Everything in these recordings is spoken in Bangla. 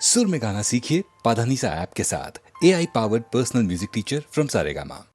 सुर में गाना सीखिए पाधानीसा ऐप के साथ। AI powered personal music teacher from Saregama.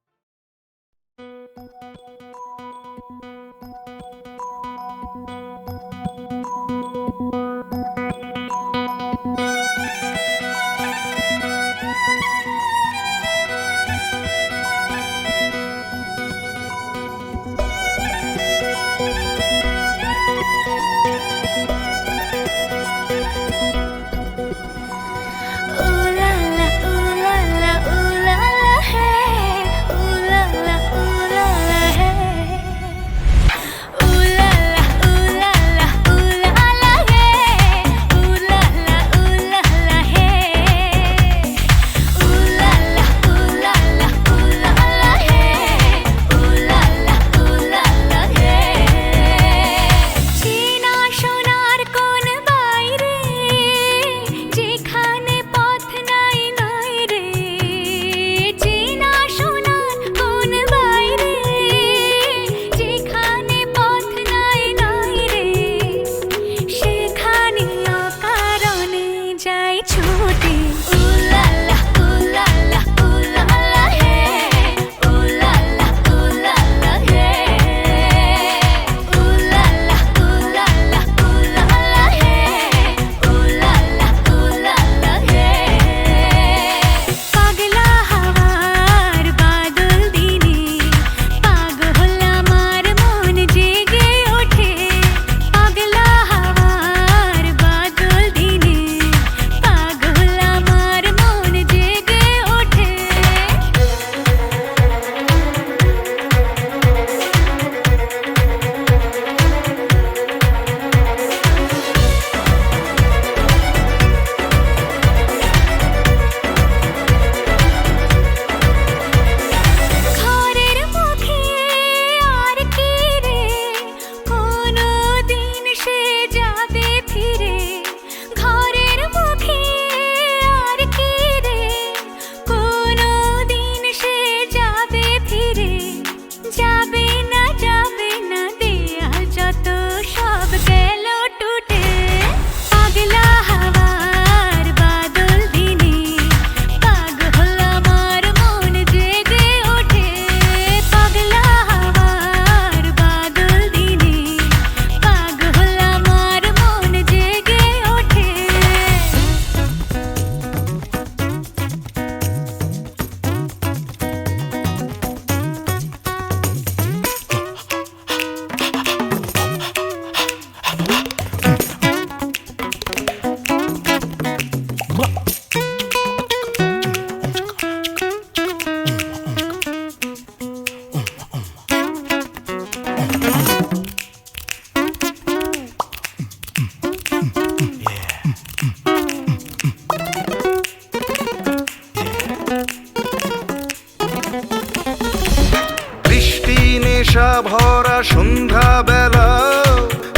ভরা সন্ধ্যা বেলা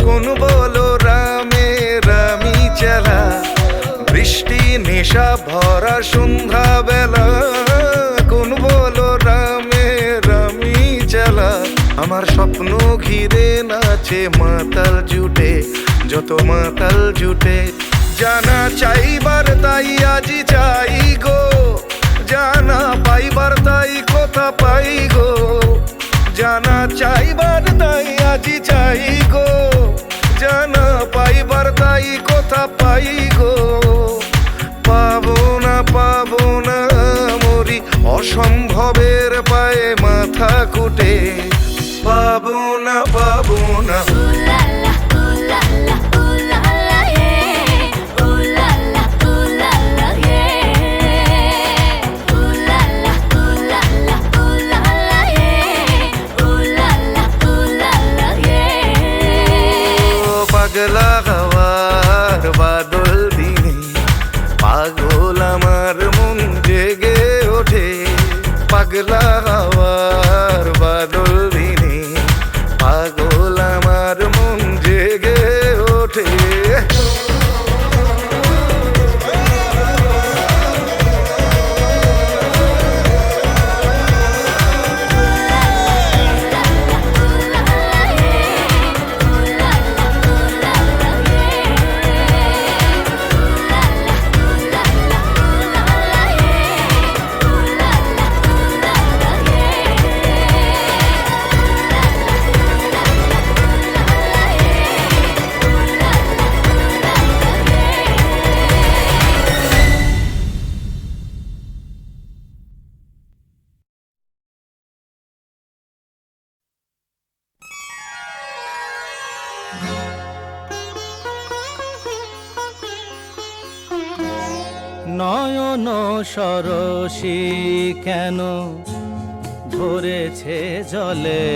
কোন বলো রামে রামি চেলা। বৃষ্টি নেশা ভরা সন্ধ্যা বেলা কোন বলো রামে রামি চেলা। আমার স্বপ্ন ঘিরে নাচে মাতাল জুটে, যত মাতাল জুটে। জানা চাইবার তাই আজি চাই গো, জানা পাইবার তাই কথা পাই গো। জানা চাইবার তাই আজি চাই গো, জানা পাইবার তাই কথা পাই গো। পাবো না মরি অসম্ভবের পায়ে মাথা কুটে। পাবো না পাগলা হাওয়ার বাদল দিনে পাগল আমার মন জেগে ওঠে। পাগলা হাওয়ার বাদল দিনে পাগল আমার মন নয়ন সরসী কেন ভরেছে জলে,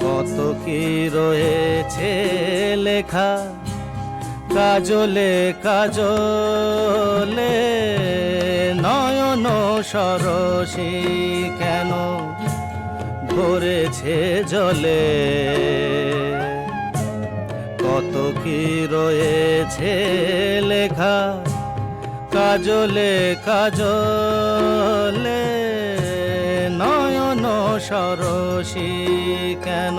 কত কি রয়েছে লেখা কাজলে কাজলে। নয়ন সরসী কেন ভরেছে জলে, কত কি রয়েছে লেখা কাজলে কাজলে। নয়ন সরসী কেন।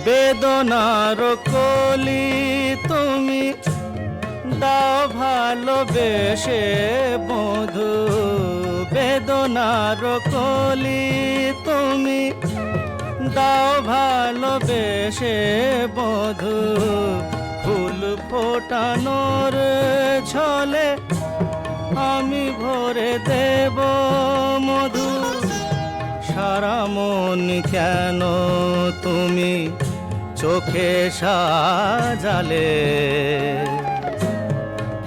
বেদনার কলি তুমি দাও ভালোবেসে বধু, বেদনার কলি তুমি দাও ভালোবেসে বধু। ফুল ফোটানোর ছলে আমি ভরে দেব মধু। সারা মন কেন তুমি চোখে সাজালে,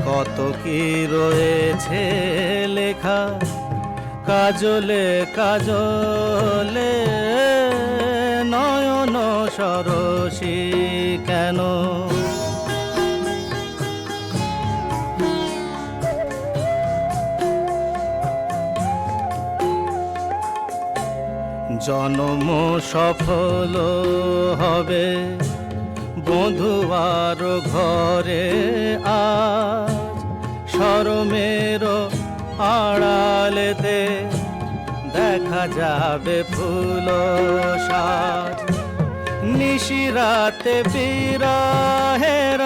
কত কি রয়েছে লেখা কাজলে কাজলে। নয়ন সরসী কেন। জন্ম সফল হবে বধুয়ার ঘরে আজ, শরমের আড়ালেতে দেখা যাবে ফুল সাজ। নিশিরাতে বিরহের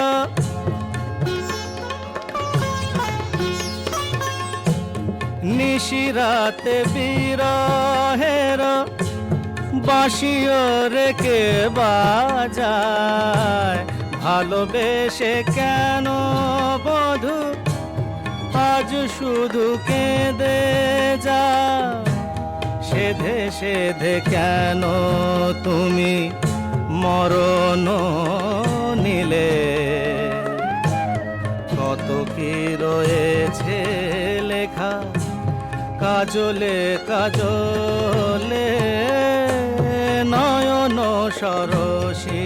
নিশিরাতে বিরহের বাঁশিও রেখে বাজায়। ভালোবেসে কেন বধু আজ শুধু কেঁদে যা, সেধে সেধে কেন তুমি মরণ নিলে। কত কি রয়েছে লেখা কাজলে কাজলে। নয়ন সরসী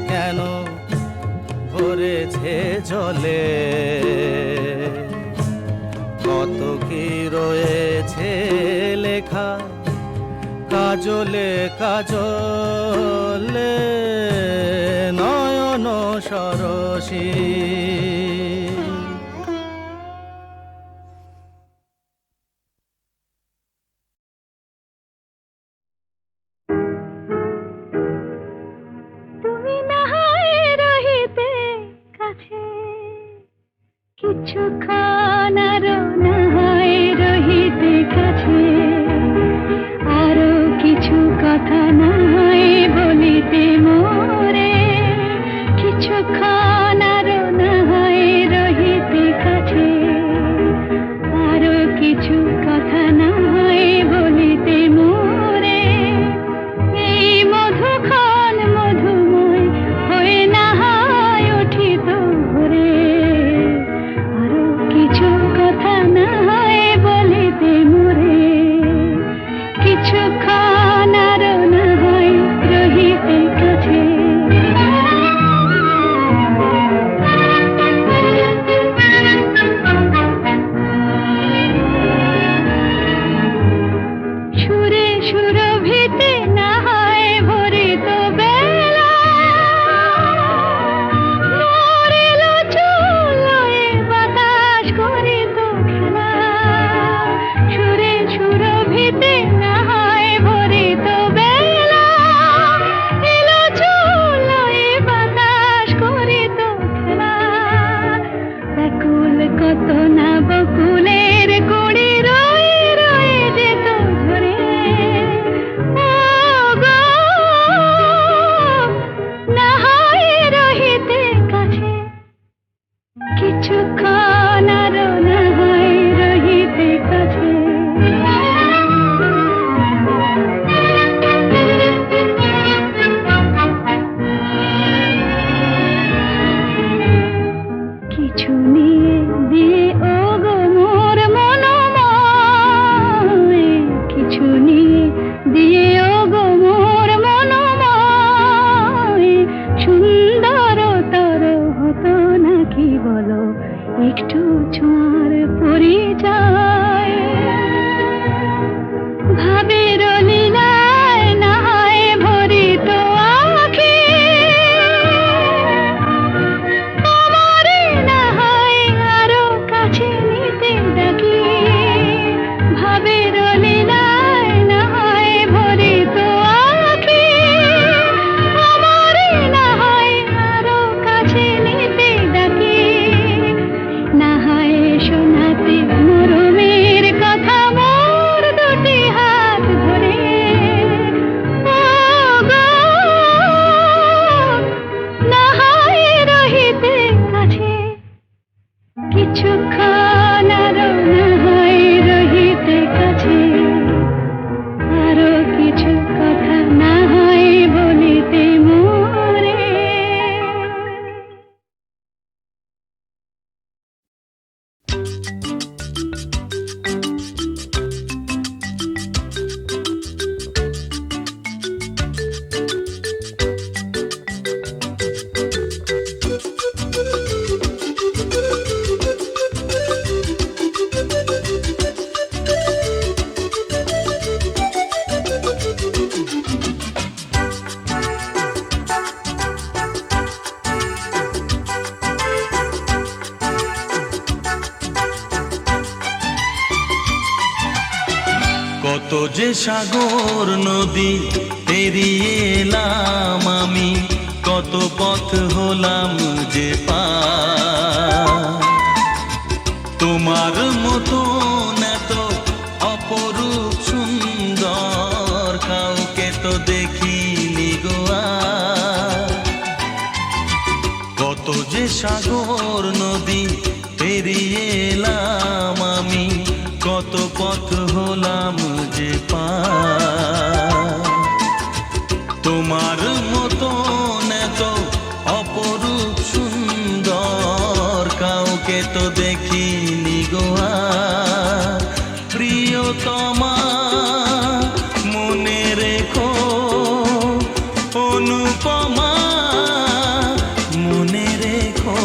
কেন ভরেছে জলে, কত কি রয়েছে লেখা কাজলে কাজলে। নয়ন সরসী। কিছুক্ষণ আরো না হয় রহিতে কাছে, আরো কিছু কথা না হয় বলিতে মোরে। কিছুক্ষণ আরো না হয় কত যে সাগর নদী পেরিয়ে এলাম আমি, কত পথ হলাম যে পার। তোমার মতো এত অপরূপ সুন্দর কাউকে তো দেখিনি গো আর। কত যে সাগর নদী পেরিয়ে এলাম আমি, কত পথ হলাম যে পার। তোমার মতো এত অপরূপ সুন্দর কাউকে তো দেখিনি গো আর। প্রিয়তমা মনে রেখো, অনুপমা মনে রেখো।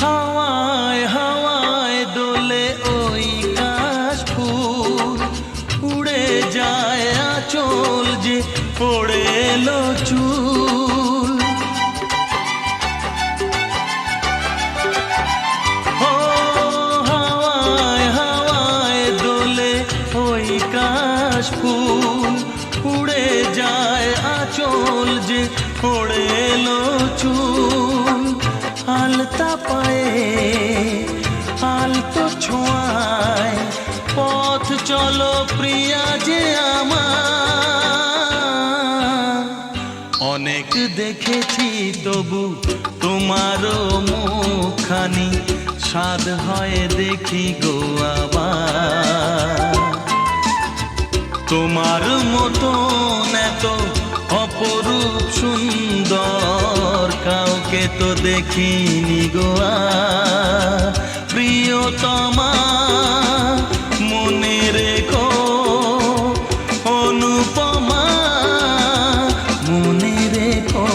হাওয়ায় হাওয়ায় দোলে ওই কাশফুল, উড়ে যায় আঁচল যে পড়ে এলো চুল। ও হাওয়ায় হাওয়ায় দোলে ওই কাশফুল, উড়ে যায় আঁচল যে পড়ে এলো চুল। আলতা পায়ে আলতো ছোঁয়ায় পথ চলো প্রিয়া যে আমার। অনেক দেখেছি তবু তোমারও মুখখানি, স্বাদ হয় দেখি গো আবার। তোমার মতো এত অপরূপ সুন্দর কাউকে তো দেখিনি গো আর। প্রিয়তমা মনে রেখো, অনুপমা মনে রেখো।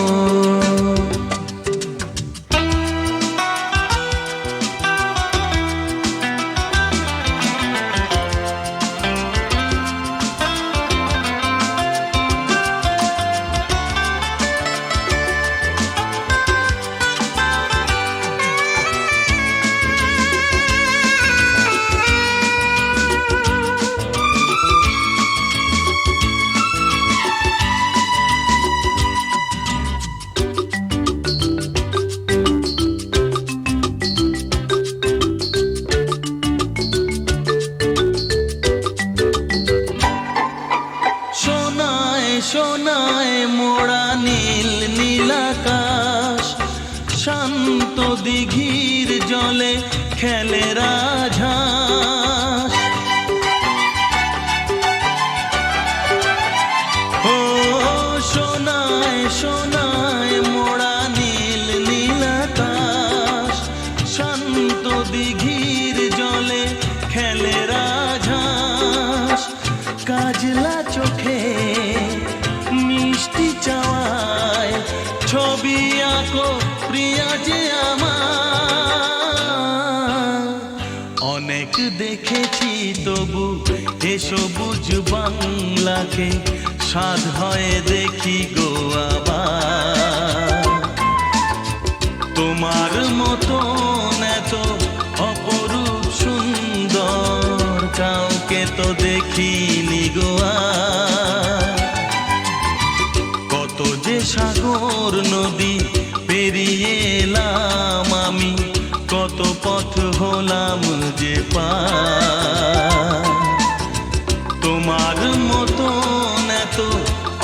সোনায় মোড়া নীল নীলাকাশ, শান্ত দিঘির জলে খেলে রাজহাঁস। ও সোনায় সোনায় মোড়া নীল নীলাকাশ, শান্ত দিঘির জলে খেলে রাজহাঁস। কাজলা চোখে মিষ্টি চাওয়ায় ছবি আঁকো প্রিয়া যে আমার। অনেক দেখেছি তবু এ সবুজ বাংলাকে, স্বাদ হয় দেখি গো আবার। তোমার মতো এত অপরূপ সুন্দর কাউকে তো দেখিনি গো আর। কত যে সাগর নদী পেরিয়ে এলাম আমি, কত পথ হলাম যে পার। তোমার মতো এত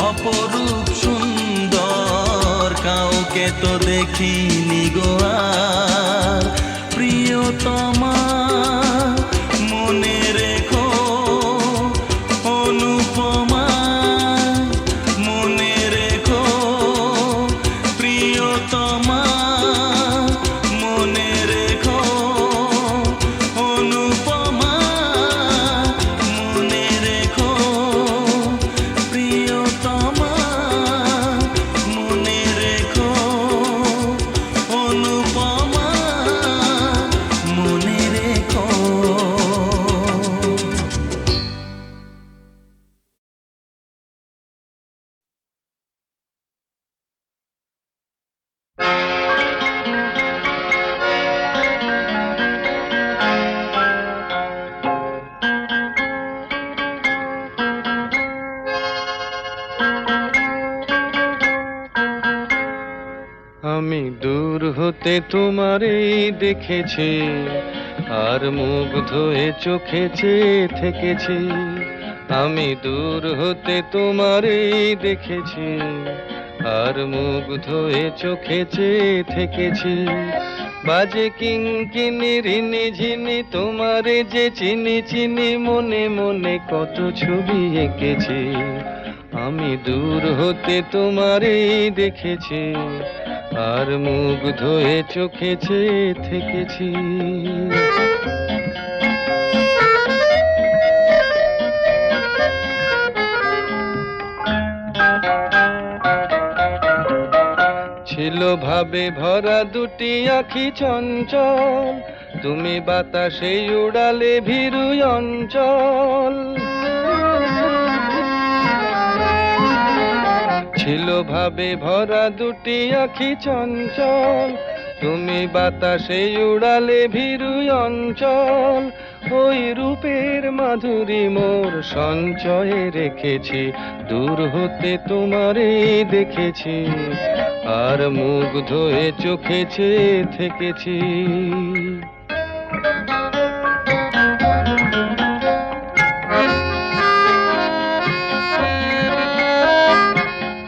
অপরূপ সুন্দর কাউকে তো দেখিনি গো আর। প্রিয়তমা মনে রেখো, অনুপমা মনে রেখো। আমি দূর হতে তোমারই দেখেছি, আর মুগ্ধ হয়ে চোখে চেয়ে থেকেছি। আমি দূর হতে তোমারই দেখেছি, আর মুগ্ধ হয়ে চোখে চেয়ে থেকেছি। বাজে কিঙ্কিনি রিনি ঝিনি তোমারে যে চিনি চিনি, মনে মনে কত ছবি এঁকেছি। আমি দূর হতে তোমারই দেখেছি, আর মুগ্ধ হয়ে চোখে চেয়ে থেকেছি। ছিল ভাবে ভরা দুটি আঁখি চঞ্চল, তুমি বাতাসে উড়ালে ভীরু অঞ্চল। ছিল ভাবে ভরা দুটি আঁখি চঞ্চল, তুমি বাতাসে উড়ালে ভীরু অঞ্চল। ওই রূপের মাধুরী মোর সঞ্চয়ে রেখেছি, দূর হতে তোমারে দেখেছি, আর মুগ্ধ হয়ে চোখে চেয়ে থেকেছি।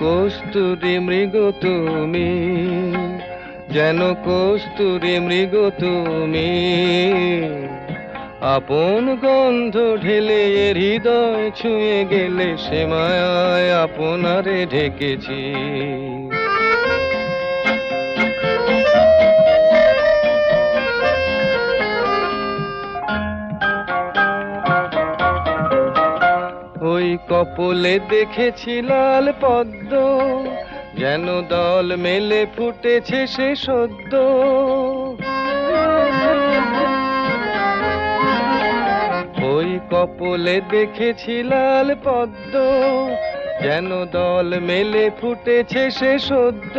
কস্তুরী মৃগ তুমি, যেন কস্তুরী মৃগ তুমি, আপন গন্ধ ঢেলে হৃদয় ছুঁয়ে গেলে, সে মায়ায় আপনারে ঢেকেছি। ওই কপলে দেখেছি লাল পদ্ম, যেন দল মেলে ফুটেছে সে সদ্য। ওই কপলে দেখেছি লাল পদ্ম, যেন দল মেলে ফুটেছে সে সদ্য।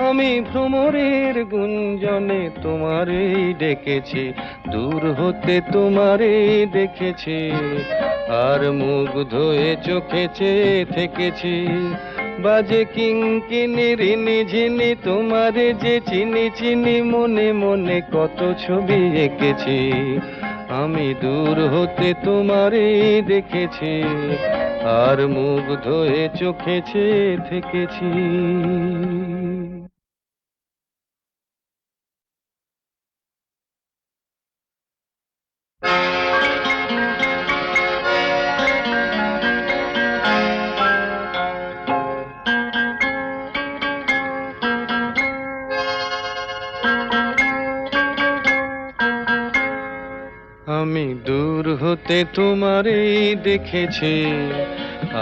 আমি ভ্রমরের গুঞ্জনে তোমারেই ডেকেছি, দূর হতে তোমারেই দেখেছি, আর মুগ্ধ হয়ে চোখে চেয়ে থেকেছি। বাজে কিঙ্কিনি রিনি ঝিনি তোমারে যে চিনি চিনি, মনে মনে কত ছবি এঁকেছি। আমি দূর হতে তোমারেই দেখেছি, আর মুগ্ধ হয়ে চোখে চেয়ে থেকেছি। আমি দূর হতে তোমারেই দেখেছি,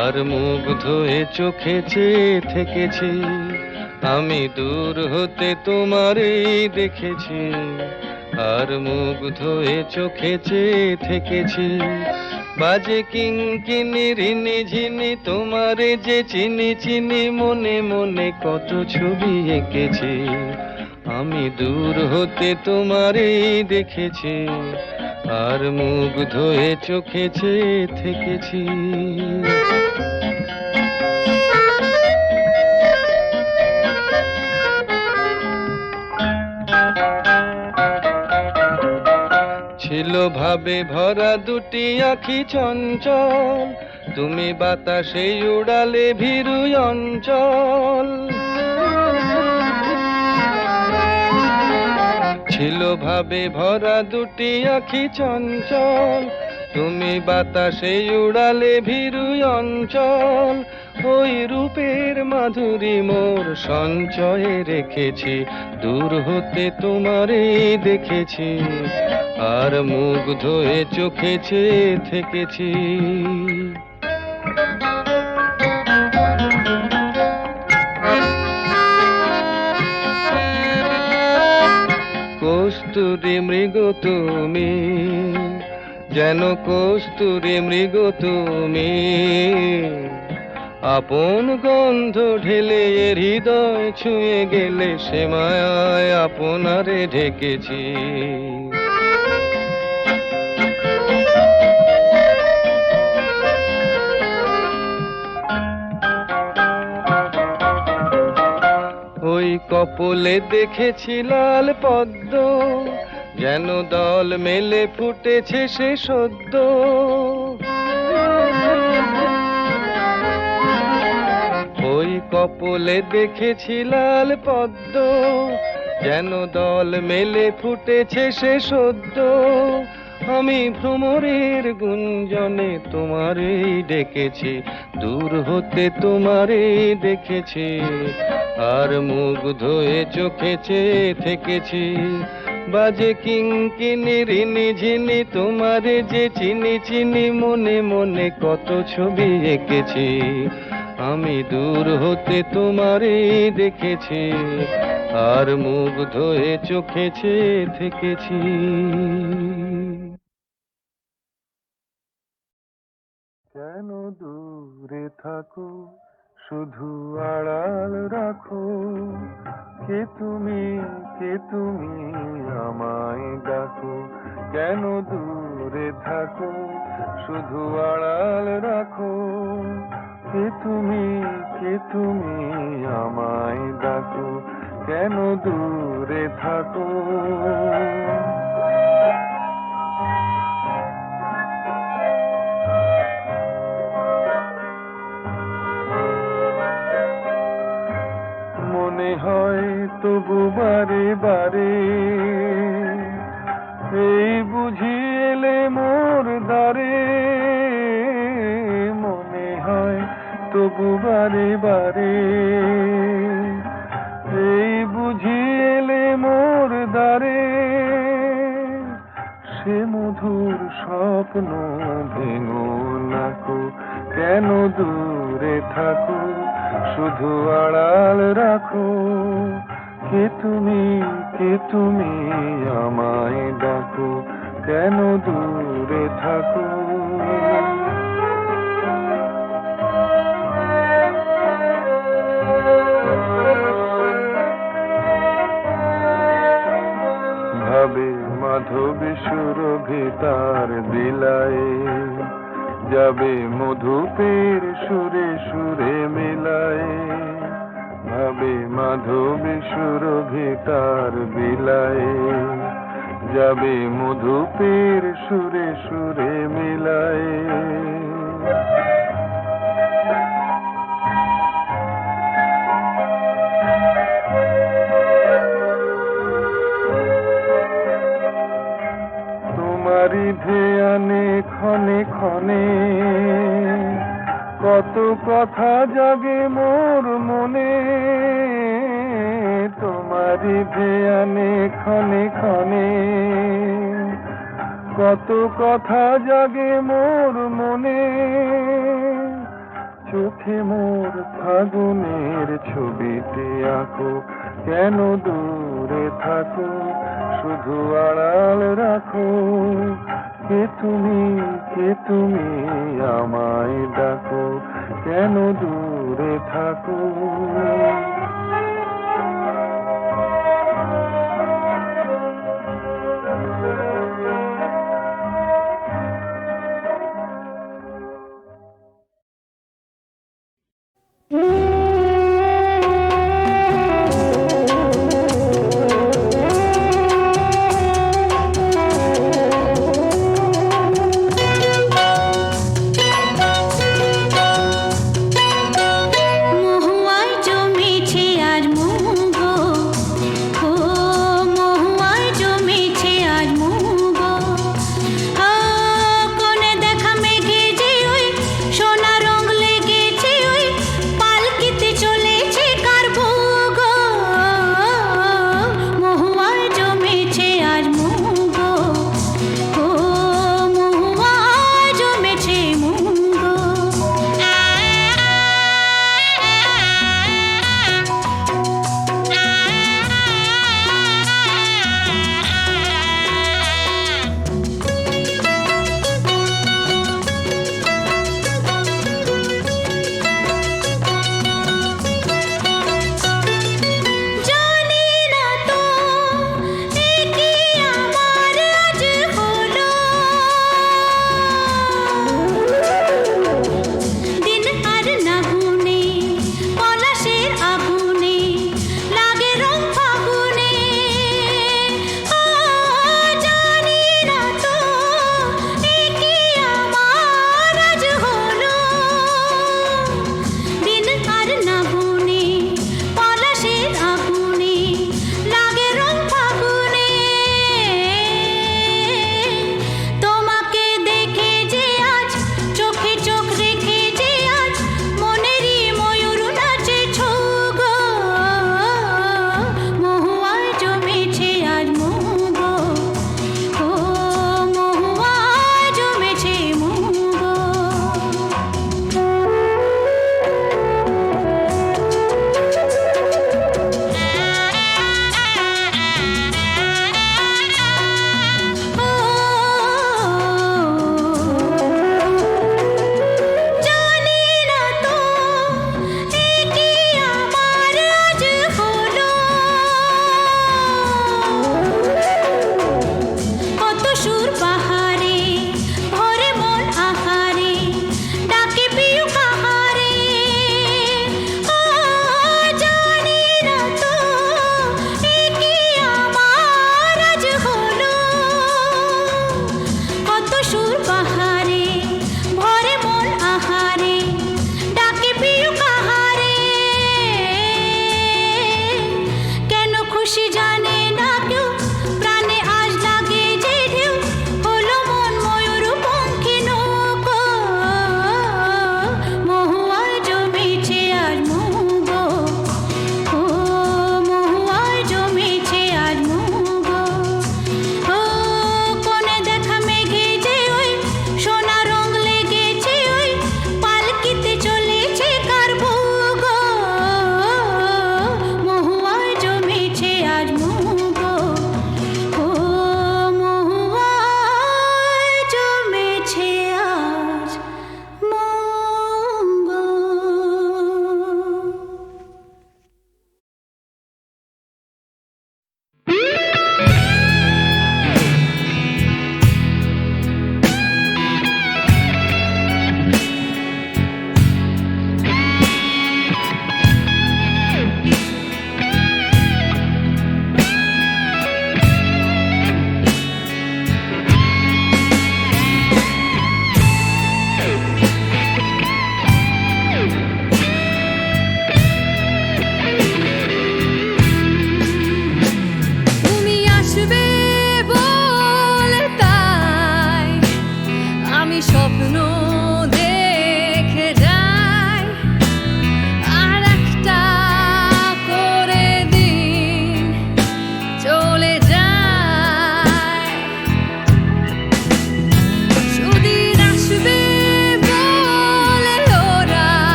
আর মুগ্ধ হয়ে চোখে চেয়ে থেকেছি। আমি দূর হতে তোমারেই দেখেছি, আর মুগ্ধ হয়ে চোখে চেয়ে থেকেছি। বাজে কিঙ্কিনি রিনি ঝিনি তোমারে যে চিনি চিনি, মনে মনে কত ছবি এঁকেছি। আমি দূর হতে তোমারেই দেখেছি, আর মুগ্ধ হয়ে চোখে চেয়ে থেকেছি। ছিল ভাবে ভরা দুটি আঁখি চঞ্চল, তুমি বাতাসে উড়ালে ভীরু অঞ্চল। ছিল ভাবে ভরা দুটি আঁখি চঞ্চল, তুমি বাতাসে উড়ালে ভীরু অঞ্চল। ওই রূপের মাধুরী মোর সঞ্চয়ে রেখেছি, দূর হতে তোমারে দেখেছি, আর মুগ্ধ হয়ে চোখে চেয়ে থেকেছি। কস্তুরী মৃগ তুমি, যেন কস্তুরী মৃগ তুমি, আপন গন্ধ ঢেলে হৃদয় ছুঁয়ে গেলে, সে মায়ায় আপনারে ঢেকেছি। ওই কপলে দেখেছি লাল পদ্ম, যেন দল মেলে ফুটেছে সে সদ্য। ওই কপলে দেখেছি লাল পদ্ম, যেন দল মেলে ফুটেছে সে সদ্য। আমি ভ্রমরের গুঞ্জনে তোমারেই ডেকেছি, দূর হতে তোমারেই দেখেছি, আর মুগ্ধ হয়ে চোখে চেয়ে থেকেছি। বাজে কিঙ্কিনি রিনি ঝিনি তোমারে যে চিনি চিনি, মনে মনে কত ছবি এঁকেছি। আমি দূর হতে তোমারেই দেখেছি, আর মুগ্ধ হয়ে চোখে চেয়ে থেকেছি। কেন দূরে থাকো, শুধু আড়াল রাখো, কে তুমি আমায় ডাকো। কেন দূরে থাকো, শুধু আড়াল রাখো, কে তুমি আমায় ডাকো। কেন দূরে থাকো। মনে হয় তবু বারে বারে, এই বুঝি এলে মোর দ্বারে। মনে হয় তবু বারে বারে, এই বুঝি এলে মোর দ্বারে। সে মধুর স্বপ্ন ভেঙো নাকো, কেন দূরে থাকো, শুধু আড়াল রাখো, কে তুমি আমায় ডাকো। কেন দূরে থাকো। ভাবে মাধবী সুরভি তার বিলায়ে, যাবে মধুপের সুরে সুরে মিলায়ে। ভাবে মাধবী সুরভি তার বিলায়ে, যাবে মধুপের সুরে সুরে মিলায়ে। তোমারি ধ্যানে ক্ষণে ক্ষণে, কত কথা জাগে মোর মনে। তোমারি ধ্যানে ক্ষণে ক্ষণে, কত কথা জাগে মোর মনে। চোখে মোর ফাগুনের ছবিতে আঁকো, কেন দূরে থাকো, শুধু আড়াল রাখো, কে তুমি আমায় ডাকো। কেন দূরে থাকো। মহুয়ায়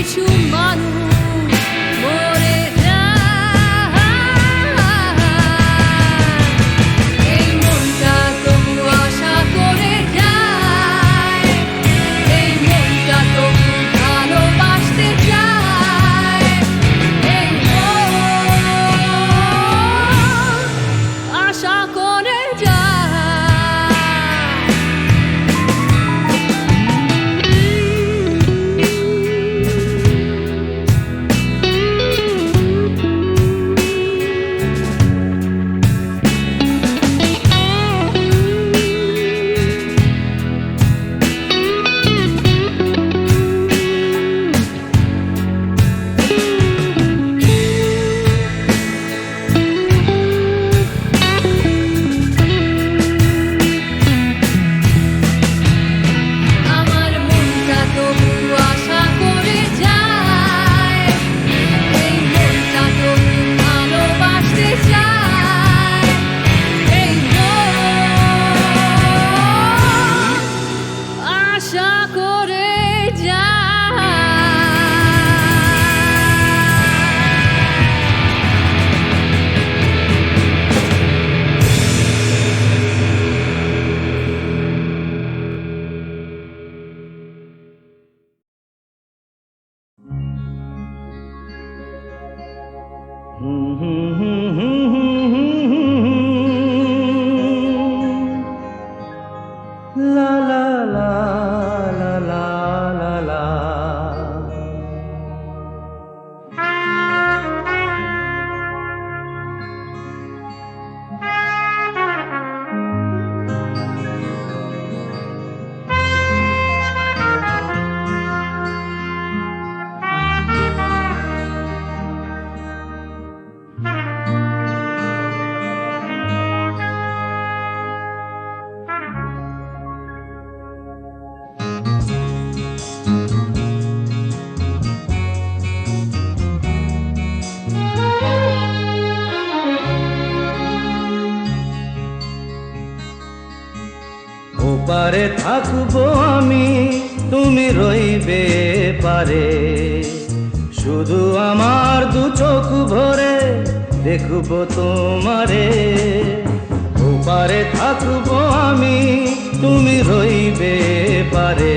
কিছু মানুষ মরে যায়, এই মনটা তবু আশা করে যায়, এই মনটা তবু ভালোবাসতে চায়, এই মন আশা করে যায়। আমার মনটা তবু আশা করে যায়, এই মনটা তবু ভালোবাসতে চায়, এই মন আশা করে যায়। লা লা লা লা লা লা লা। ওপারে থাকবো আমি, তুমি রইবে পারে, শুধু আমার দু চোখ ভরে দেখবো তোমারে। ওপারে থাকবো আমি, তুমি রইবে পারে,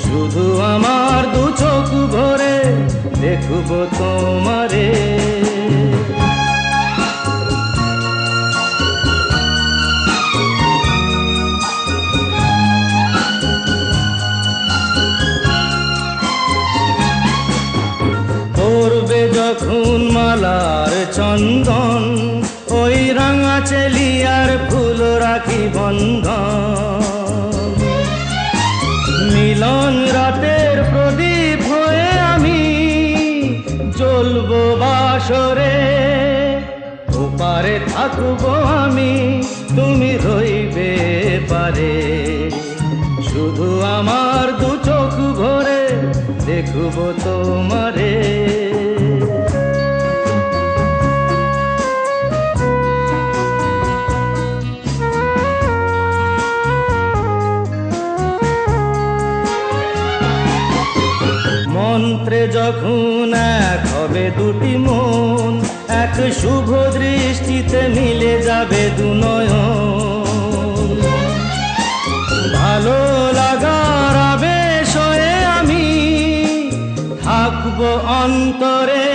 শুধু আমার দু চোখ ভরে দেখবো তোমারে। পড়বে যখন মালার চন্দন, ওই রাঙা চেলিয়ার ফুল রাখি বন্ধন। মিলন রাতের প্রদীপ হয়ে আমি জ্বলবো বাসরে। ওপারে থাকবো আমি, তুমি রইবে পারে, শুধু আমার দু চোখ ভরে দেখবো তোমারে। মন্ত্রে যখন এক হবে দুটি মন, এক শুভ দৃষ্টিতে মিলে যাবে দু নয়ন। ভালো লাগার আবেশ হয়ে আমি থাকবো অন্তরে।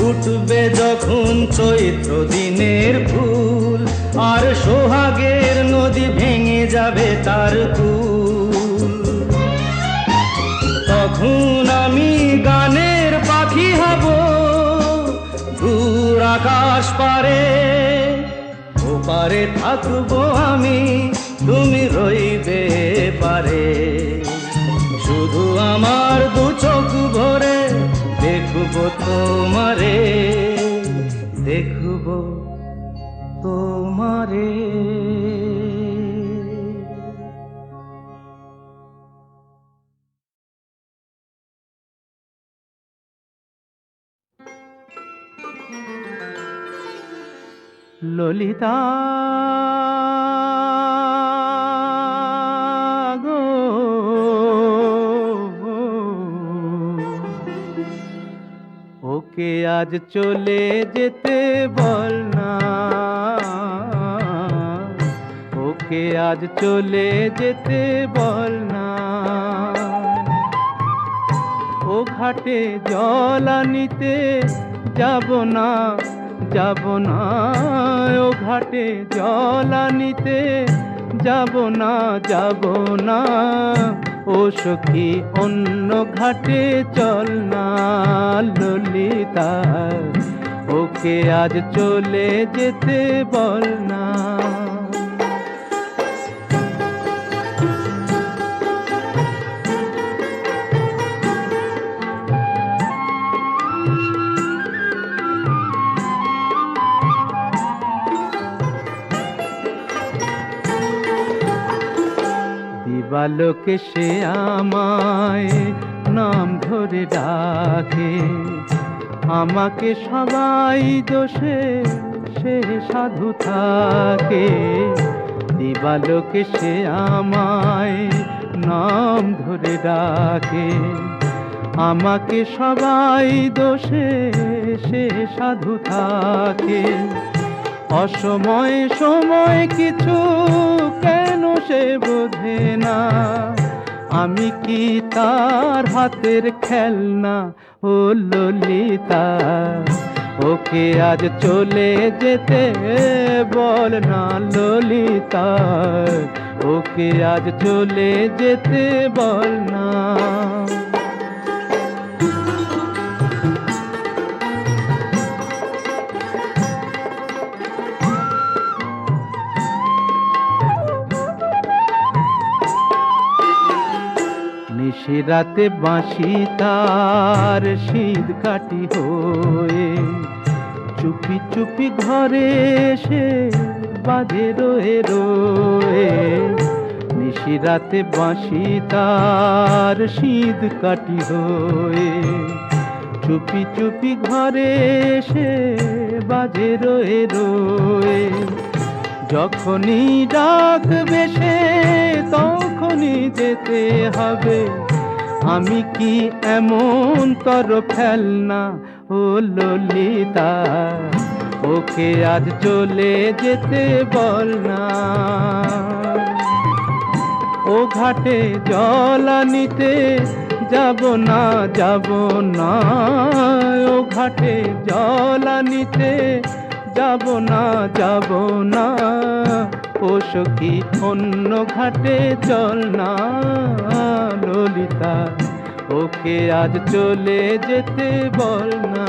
উঠবে যখন চৈত্র দিনের ফুল, আর সোহাগের নদী ভেঙে যাবে তার কুল। তখন আমি গানের পাখি হব দূর আকাশ পারে। ওপারে থাকবো আমি, তুমি রইবে পারে, শুধু আমার দু চোখ ভরে দেখবো তোমারে, দেখবো তোমারে। ললিতা গো, ওকে আজ চলে যেতে বল না, ওকে আজ চলে যেতে বল না। ও ঘাটে জল আনিতে যাব না, যাব না, ও ঘাটে জল আনিতে যাব না, যাব না। ও সখী অন্য ঘাটে চল না ললিতা, ওকে আজ চলে যেতে বল না। দিবালোকে সে আমায় নাম ধরে ডাকে, আমাকে সবাই দোষে সে সাধু থাকে। দিবালোকে সে আমায় নাম ধরে ডাকে, আমাকে সবাই দোষে সে সাধু থাকে। অসময়ে সময় কিছু কেন সে বোঝে না, আমি কি তার হাতের খেলনা ও ললিতা। ওকে আজ চলে যেতে বল না ললিতা, ওকে আজ চলে যেতে বল না। নিশিরাতে বাঁশি তার শীত কাটি হয়ে, চুপি চুপি ঘরে এসে বাজে রয়ে রয়ে। নিশিরাতে বাঁশি তার শীত কাটি হয়ে, চুপি চুপি ঘরে এসে বাজে রয়ে রয়ে। যখনই ডাকবে সে তখনই যেতে হবে, আমি কি এমন তর ফেলনা ও ললিতা। ওকে আজ চলে যেতে বল না, ও ঘাটে জল আনিতে যাব না, যাব না, ও ঘাটে জল আনিতে যাব না, যাব না। ও সখী অন্য ঘাটে চল না ললিতা, ওকে আজ চলে যেতে বল না।